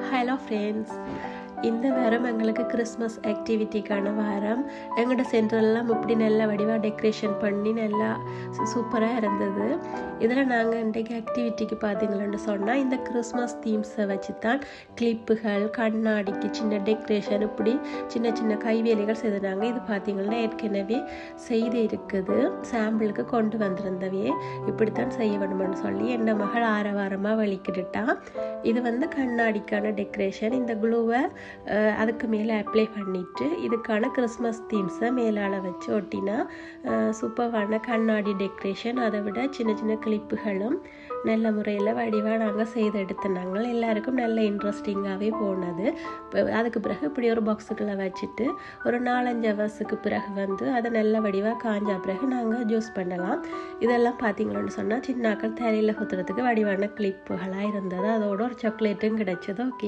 Hello friends, இந்த வாரம் எங்களுக்கு கிறிஸ்மஸ் ஆக்டிவிட்டிக்கான வாரம். எங்களோட சென்டர்லாம் இப்படி நல்ல வடிவாக டெக்கரேஷன் பண்ணி நல்லா சூப்பராக இருந்தது. இதில் நாங்கள் இன்றைக்கு ஆக்டிவிட்டிக்கு பார்த்தீங்களன்னு சொன்னால் இந்த கிறிஸ்மஸ் தீம்ஸை வச்சு தான் கிளிப்புகள், கண்ணாடிக்கு சின்ன டெக்கரேஷன், இப்படி சின்ன சின்ன கைவேலைகள் செய்தாங்க. இது பார்த்தீங்கன்னா ஏற்கனவே செய்து இருக்குது, சாம்பிளுக்கு கொண்டு வந்திருந்தவே இப்படித்தான் செய்ய வேணும்னு சொல்லி என் மகள் ஆரவாரமாக வலிக்கிட்டுட்டான். இது கண்ணாடிக்கான டெக்கரேஷன். இந்த க்ளூவை அதுக்கு மேலே அப்ளை பண்ணிவிட்டு இதுக்கான கிறிஸ்மஸ் தீம்ஸை மேலால் வச்சு ஒட்டினா சூப்பரான கண்ணாடி டெக்கரேஷன். அதை விட சின்ன சின்ன கிளிப்புகளும் நல்ல முறையில் வடிவாக நாங்கள் செய்து எடுத்துனாங்க. எல்லாருக்கும் நல்ல இன்ட்ரெஸ்டிங்காகவே போனது. அதுக்கு பிறகு இப்படி ஒரு பாக்ஸுக்குள்ளே வச்சுட்டு ஒரு 4-5 ஹவர்ஸுக்கு பிறகு அதை நல்ல வடிவாக காஞ்ச பிறகு நாங்கள் ஜூஸ் பண்ணலாம். இதெல்லாம் பார்த்தீங்களன்னு சொன்னால் சின்னாக்கள் தலையில் குத்துறதுக்கு வடிவான கிளிப்புகளாக இருந்தது. அதோட ஒரு சாக்லேட்டும் கிடைச்சது. ஓகே.